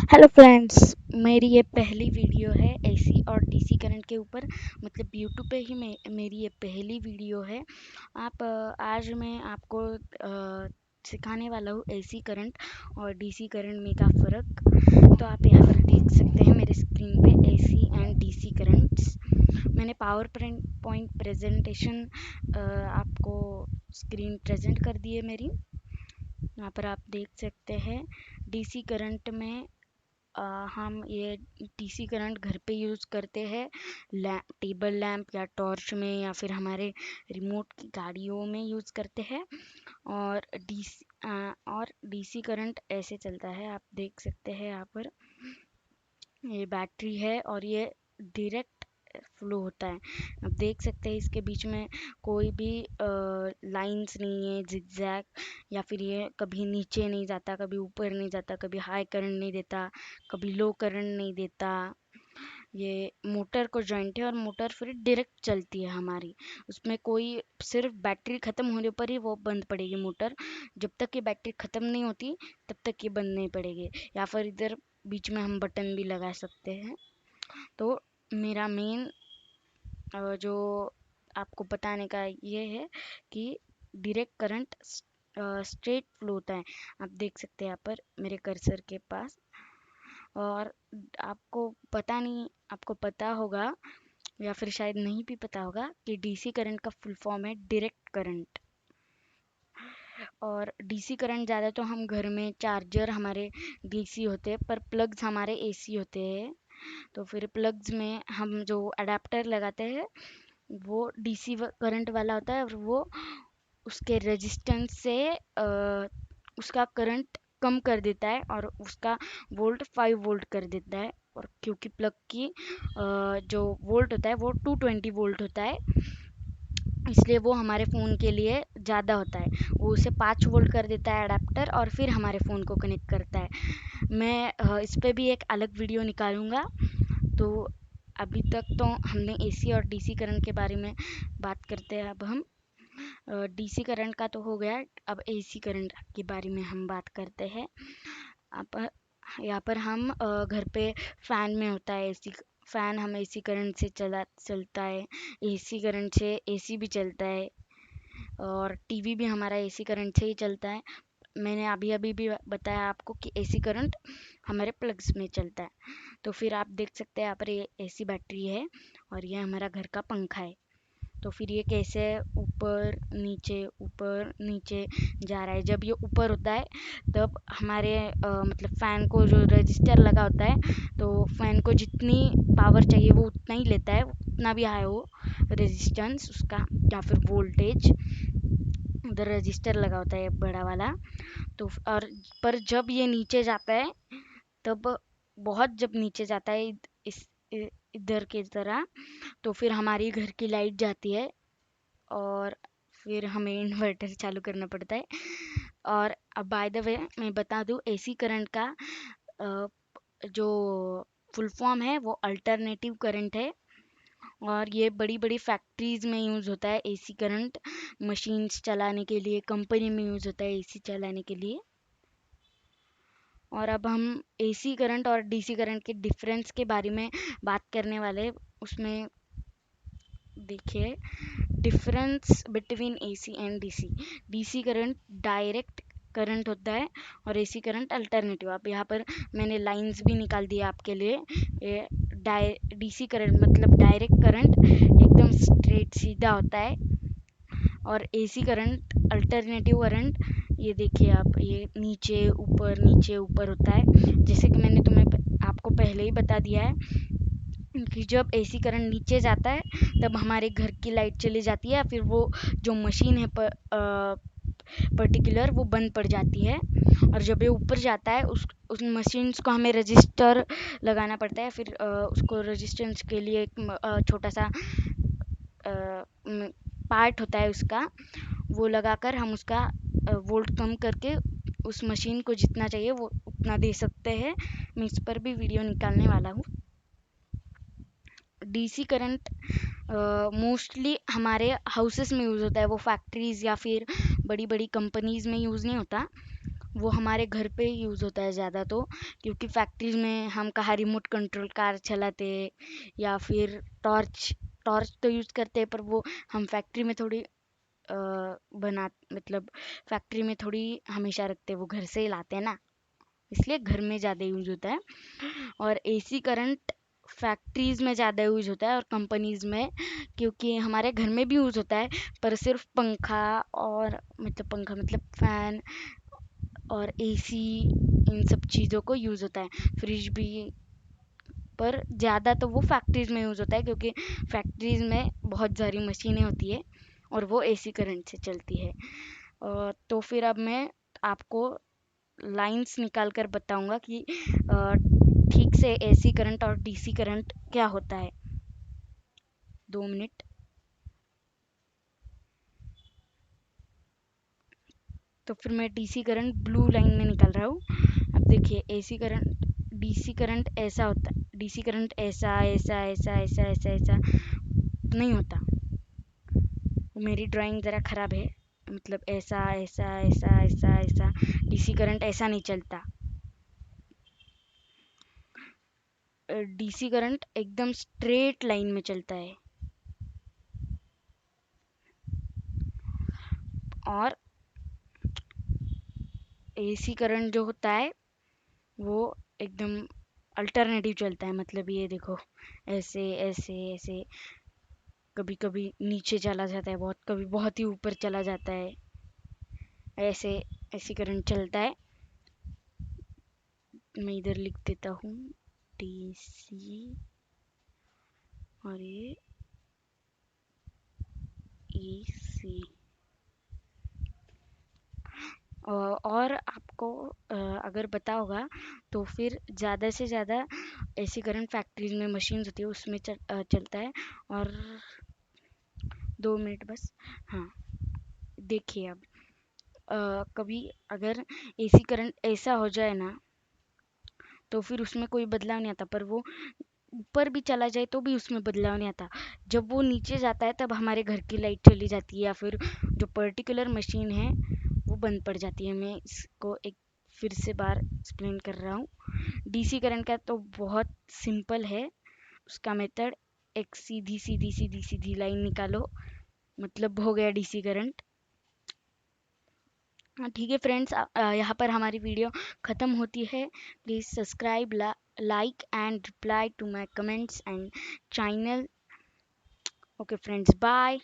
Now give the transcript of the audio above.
Hello friends, मेरी ये पहली वीडियो है एसी और डीसी करंट के ऊपर। मतलब यूट्यूब पे ही मेरी ये पहली वीडियो है। आज मैं आपको सिखाने वाला हूँ एसी करंट और डीसी करंट में का फ़र्क। तो आप यहाँ पर देख सकते हैं मेरे स्क्रीन पे एसी एंड डीसी करंट्स। मैंने पावर पॉइंट प्रेजेंटेशन आपको स्क्रीन प्रेजेंट कर दी है मेरी। यहाँ पर आप देख सकते हैं डीसी करंट में अ, हम ये डीसी करंट घर पे यूज़ करते हैं टेबल लैंप या टॉर्च में, या फिर हमारे रिमोट की गाड़ियों में यूज़ करते हैं। और डीसी करंट ऐसे चलता है, आप देख सकते हैं यहाँ पर ये बैटरी है और ये डायरेक्ट फ्लो होता है। आप देख सकते हैं इसके बीच में कोई भी लाइंस नहीं है जिगजैग, या फिर ये कभी नीचे नहीं जाता, कभी ऊपर नहीं जाता, कभी हाई करंट नहीं देता, कभी लो करंट नहीं देता। ये मोटर को जॉइंट है और मोटर फिर डायरेक्ट चलती है हमारी। उसमें कोई सिर्फ बैटरी ख़त्म होने पर ही वो बंद पड़ेगी मोटर। जब तक ये बैटरी ख़त्म नहीं होती तब तक ये बंद नहीं पड़ेगी। या फिर इधर बीच में हम बटन भी लगा सकते हैं। तो मेरा मेन जो आपको बताने का ये है कि डायरेक्ट करंट स्ट्रेट फ्लो होता है। आप देख सकते हैं यहाँ पर मेरे कर्सर के पास। और आपको पता होगा या फिर शायद नहीं भी पता होगा कि डीसी करंट का फुल फॉर्म है डायरेक्ट करंट। और डीसी करंट ज़्यादा तो हम घर में चार्जर हमारे डीसी होते हैं, पर प्लग्स हमारे एसी होते हैं। तो फिर प्लग्स में हम जो अडेप्टर लगाते हैं वो डीसी करंट वाला होता है, और वो उसके रेजिस्टेंस से उसका करंट कम कर देता है और उसका वोल्ट 5 वोल्ट कर देता है। और क्योंकि प्लग की जो वोल्ट होता है वो 220 वोल्ट होता है, इसलिए वो हमारे फ़ोन के लिए ज़्यादा होता है। वो उसे 5 वोल्ट कर देता है अडेप्टर, और फिर हमारे फ़ोन को कनेक्ट करता है। मैं इस पे भी एक अलग वीडियो निकालूंगा। तो अभी तक तो हमने एसी और डीसी करंट के बारे में बात करते हैं। अब हम डीसी करंट का तो हो गया, अब एसी करंट के बारे में हम बात करते हैं। अब यहाँ पर हम घर पे फ़ैन में होता है एसी। फ़ैन हम एसी करंट से चलता है। एसी करंट से एसी भी चलता है, और टीवी भी हमारा एसी करंट से ही चलता है। मैंने अभी अभी भी बताया आपको कि एसी करंट हमारे प्लग्स में चलता है। तो फिर आप देख सकते हैं यहाँ पर ये एसी बैटरी है और ये हमारा घर का पंखा है। तो फिर ये कैसे ऊपर नीचे जा रहा है। जब ये ऊपर होता है तब हमारे मतलब फ़ैन को जो रजिस्टर लगा होता है, तो फ़ैन को जितनी पावर चाहिए वो उतना ही लेता है, उतना भी हाई हो रेजिस्टेंस उसका या फिर वोल्टेज। उधर रजिस्टर लगा होता है बड़ा वाला। तो और पर जब ये नीचे जाता है तब बहुत जब नीचे जाता है इस इधर की तरह, तो फिर हमारी घर की लाइट जाती है और फिर हमें इन्वर्टर चालू करना पड़ता है। और अब बाय द वे मैं बता दूं, एसी करंट का अ, जो फुल फॉर्म है वो अल्टरनेटिव करंट है। और ये बड़ी बड़ी फैक्ट्रीज में यूज़ होता है एसी करंट, मशीन्स चलाने के लिए, कंपनी में यूज़ होता है एसी चलाने के लिए। और अब हम एसी करंट और डीसी करंट के डिफरेंस के बारे में बात करने वाले। उसमें देखिए difference between AC and DC. DC current direct current होता है और एसी करंट अल्टरनेटिव। आप यहाँ पर मैंने लाइंस भी निकाल दी आपके लिए। ये डीसी करंट मतलब डायरेक्ट करंट एकदम स्ट्रेट सीधा होता है, और एसी करंट अल्टरनेटिव करंट ये देखिए आप, ये नीचे ऊपर होता है। जैसे कि मैंने आपको पहले ही बता दिया है कि जब एसी करंट नीचे जाता है तब हमारे घर की लाइट चली जाती है, या फिर वो जो मशीन है पर्टिकुलर वो बंद पड़ जाती है। और जब ये ऊपर जाता है उस मशीन्स को हमें रजिस्टर लगाना पड़ता है। फिर उसको रजिस्टेंस के लिए एक छोटा सा पार्ट होता है उसका, वो लगाकर हम उसका वोल्ट कम करके उस मशीन को जितना चाहिए वो उतना दे सकते हैं। मैं इस पर भी वीडियो निकालने वाला हूँ। डीसी करंट मोस्टली हमारे हाउसेस में यूज़ होता है, वो फैक्ट्रीज़ या फिर बड़ी बड़ी कंपनीज़ में यूज़ नहीं होता। वो हमारे घर पे ही यूज़ होता है ज़्यादा, तो क्योंकि फैक्ट्रीज में हम कहाँ रिमोट कंट्रोल कार चलाते, या फिर टॉर्च टॉर्च तो यूज़ करते हैं, पर वो हम फैक्ट्री में थोड़ी बना मतलब फैक्ट्री में थोड़ी हमेशा रखते हैं, वो घर से ही लाते हैं ना, इसलिए घर में ज़्यादा यूज़ होता है। और एसी करंट फैक्ट्रीज में ज़्यादा यूज़ होता है और कंपनीज में, क्योंकि हमारे घर में भी यूज़ होता है, पर सिर्फ पंखा और मतलब पंखा मतलब फैन और एसी, इन सब चीज़ों को यूज़ होता है। फ्रिज भी, पर ज़्यादा तो वो फैक्ट्रीज में यूज़ होता है, क्योंकि फैक्ट्रीज में बहुत सारी मशीनें होती है और वो एसी करंट से चलती है। तो फिर अब मैं आपको लाइंस निकाल कर बताऊंगा कि ठीक से एसी करंट और डीसी करंट क्या होता है। 2 मिनट। तो फिर मैं डीसी करंट ब्लू लाइन में निकाल रहा हूँ। अब देखिए, एसी करंट डीसी करंट ऐसा होता है, डीसी करंट ऐसा ऐसा ऐसा ऐसा ऐसा ऐसा नहीं होता। मेरी ड्राइंग ज़रा ख़राब है, मतलब ऐसा ऐसा ऐसा ऐसा ऐसा डीसी करंट ऐसा नहीं चलता। डीसी करंट एकदम स्ट्रेट लाइन में चलता है, और एसी करंट जो होता है वो एकदम अल्टरनेटिव चलता है। मतलब ये देखो, ऐसे ऐसे ऐसे, कभी कभी नीचे चला जाता है बहुत, कभी बहुत ही ऊपर चला जाता है, ऐसे ऐसे करंट चलता है। मैं इधर लिख देता हूँ डीसी, और ये एसी। और आपको अगर पता होगा तो फिर ज़्यादा से ज़्यादा एसी करंट फैक्ट्रीज में मशीन्स होती है उसमें चलता है। और 2 मिनट बस। हाँ, देखिए अब कभी अगर एसी करंट ऐसा हो जाए ना, तो फिर उसमें कोई बदलाव नहीं आता, पर वो ऊपर भी चला जाए तो भी उसमें बदलाव नहीं आता। जब वो नीचे जाता है तब हमारे घर की लाइट चली जाती है, या फिर जो पर्टिकुलर मशीन है वो बंद पड़ जाती है। मैं इसको एक फिर से बार एक्सप्लेन कर रहा हूँ। डीसी करंट का तो बहुत सिंपल है, उसका मेथड एक सीधी सीधी सीधी सीधी लाइन निकालो, मतलब हो गया डीसी करंट। हाँ ठीक है फ्रेंड्स, यहाँ पर हमारी वीडियो ख़त्म होती है। Please subscribe, like and reply to my comments and channel. Okay friends, bye.